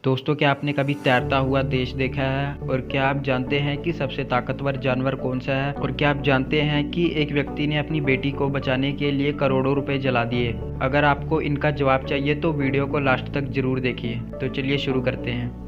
दोस्तों, क्या आपने कभी तैरता हुआ देश देखा है? और क्या आप जानते हैं कि सबसे ताकतवर जानवर कौन सा है? और क्या आप जानते हैं कि एक व्यक्ति ने अपनी बेटी को बचाने के लिए करोड़ों रुपए जला दिए? अगर आपको इनका जवाब चाहिए तो वीडियो को लास्ट तक जरूर देखिए। तो चलिए शुरू करते हैं।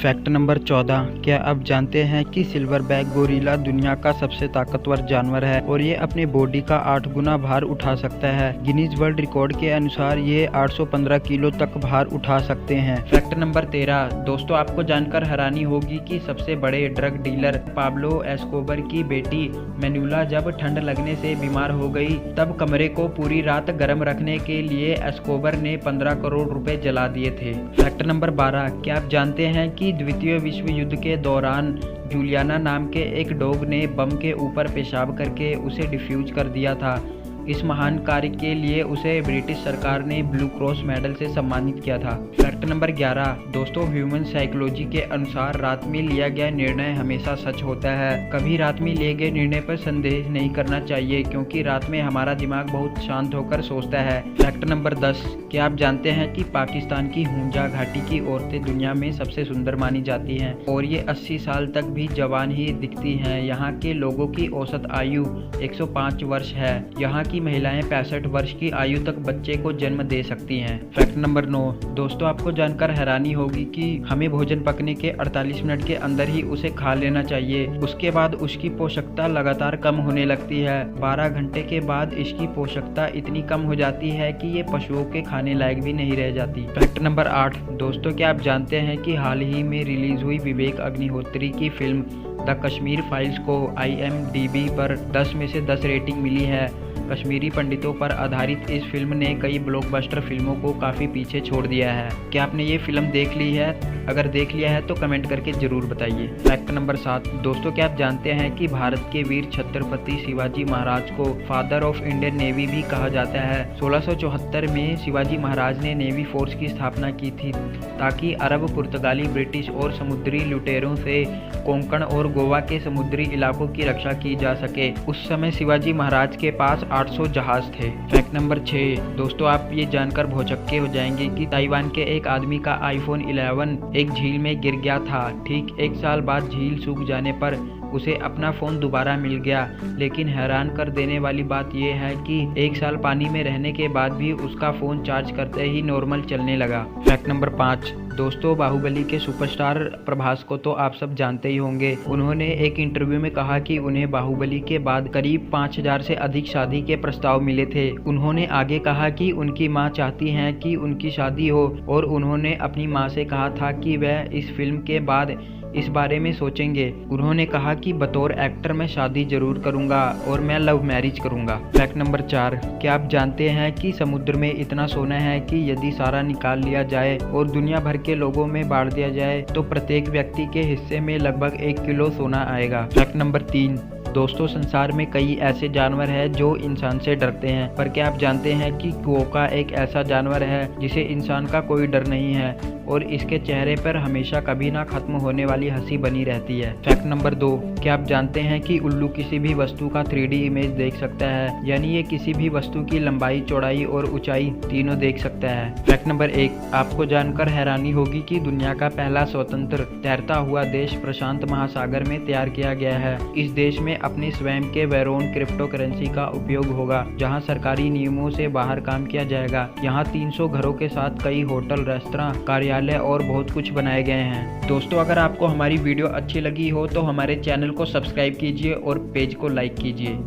Fact number 14। क्या आप जानते हैं कि सिल्वरबैक गोरिल्ला दुनिया का सबसे ताकतवर जानवर है और ये अपनी बॉडी का 8 गुना भार उठा सकता है। गिनीज वर्ल्ड रिकॉर्ड के अनुसार ये 815 किलो तक भार उठा सकते हैं। Fact number 13। दोस्तों, आपको जानकर हैरानी होगी कि सबसे बड़े ड्रग डीलर पाब्लो एस्कोबर की बेटी मैनुला जब ठंड लगने से बीमार हो गई तब कमरे को पूरी रात गर्म रखने के लिए एस्कोबर ने 15 करोड़ रुपए जला दिए थे। Fact number 12। क्या आप जानते हैं कि द्वितीय विश्व युद्ध के दौरान जूलियाना नाम के एक डॉग ने बम के ऊपर पेशाब करके उसे डिफ्यूज कर दिया था। इस महान कार्य के लिए उसे ब्रिटिश सरकार ने ब्लू क्रॉस मेडल से सम्मानित किया था। Fact number 11। दोस्तों, ह्यूमन साइकोलॉजी के अनुसार रात में लिया गया निर्णय हमेशा सच होता है। कभी रात में लिए गए निर्णय पर संदेह नहीं करना चाहिए क्योंकि रात में हमारा दिमाग बहुत शांत होकर सोचता है। Fact number 10। क्या आप जानते हैं कि पाकिस्तान की हुंजा घाटी की औरतें दुनिया में सबसे सुंदर मानी जाती हैं और ये 80 साल तक भी जवान ही दिखती हैं। यहाँ के लोगों की औसत आयु 105 वर्ष है। यहाँ की महिलाएं 65 वर्ष की आयु तक बच्चे को जन्म दे सकती हैं। Fact number 9। दोस्तों, आपको जानकर हैरानी होगी कि हमें भोजन पकने के 48 मिनट के अंदर ही उसे खा लेना चाहिए। उसके बाद उसकी पोषकता लगातार कम होने लगती है। 12 घंटे के बाद इसकी पोषकता इतनी कम हो जाती है कि ये पशुओं के खाने लायक भी नहीं रह जाती। Fact number 8। दोस्तों, क्या आप जानते हैं कि हाल ही में रिलीज हुई विवेक अग्निहोत्री की फिल्म द कश्मीर फाइल्स को IMDb पर 10 में से 10 रेटिंग मिली है। कश्मीरी पंडितों पर आधारित इस फिल्म ने कई ब्लॉकबस्टर फिल्मों को काफ़ी पीछे छोड़ दिया है। क्या आपने ये फिल्म देख ली है? अगर देख लिया है तो कमेंट करके जरूर बताइए। Fact number 7। दोस्तों, क्या आप जानते हैं कि भारत के वीर छत्रपति शिवाजी महाराज को फादर ऑफ इंडियन नेवी भी कहा जाता है। 1674 में शिवाजी महाराज ने नेवी फोर्स की स्थापना की थी ताकि अरब, पुर्तगाली, ब्रिटिश और समुद्री लुटेरों से कोंकण और गोवा के समुद्री इलाकों की रक्षा की जा सके। उस समय शिवाजी महाराज के पास 800 जहाज थे। Fact number 6। दोस्तों, आप ये जानकर भौचक्के हो जाएंगे कि ताइवान के एक आदमी का iPhone 11 एक झील में गिर गया था। ठीक 1 साल बाद झील सूख जाने पर उसे अपना फ़ोन दोबारा मिल गया। लेकिन हैरान कर देने वाली बात यह है कि 1 साल पानी में रहने के बाद भी उसका फ़ोन चार्ज करते ही नॉर्मल चलने लगा। Fact number 5। दोस्तों, बाहुबली के सुपरस्टार प्रभास को तो आप सब जानते ही होंगे। उन्होंने एक इंटरव्यू में कहा कि उन्हें बाहुबली के बाद करीब 5000 से अधिक शादी के प्रस्ताव मिले थे। उन्होंने आगे कहा कि उनकी मां चाहती हैं कि उनकी शादी हो और उन्होंने अपनी मां से कहा था कि वह इस फिल्म के बाद इस बारे में सोचेंगे। उन्होंने कहा कि बतौर एक्टर मैं शादी जरूर करूंगा और मैं लव मैरिज करूंगा। Fact number 4। क्या आप जानते हैं कि समुद्र में इतना सोना है कि यदि सारा निकाल लिया जाए और दुनिया भर के लोगों में बांट दिया जाए तो प्रत्येक व्यक्ति के हिस्से में लगभग 1 किलो सोना आएगा। Fact number 3। दोस्तों, संसार में कई ऐसे जानवर हैं जो इंसान से डरते हैं, पर क्या आप जानते हैं कि क्वोका एक ऐसा जानवर है जिसे इंसान का कोई डर नहीं है और इसके चेहरे पर हमेशा कभी ना खत्म होने वाली हंसी बनी रहती है। Fact number 2। क्या आप जानते हैं कि उल्लू किसी भी वस्तु का 3D इमेज देख सकता है, यानी ये किसी भी वस्तु की लंबाई, चौड़ाई और ऊंचाई तीनों देख सकता है। Fact number 1। आपको जानकर हैरानी होगी कि दुनिया का पहला स्वतंत्र तैरता हुआ देश प्रशांत महासागर में तैयार किया गया है। इस देश में अपने स्वयं के वेरोन क्रिप्टो करेंसी का उपयोग होगा, जहां सरकारी नियमों से बाहर काम किया जाएगा। यहां 300 घरों के साथ कई होटल, रेस्तरां, कार्यालय और बहुत कुछ बनाए गए हैं। दोस्तों, अगर आपको हमारी वीडियो अच्छी लगी हो तो हमारे चैनल को सब्सक्राइब कीजिए और पेज को लाइक कीजिए।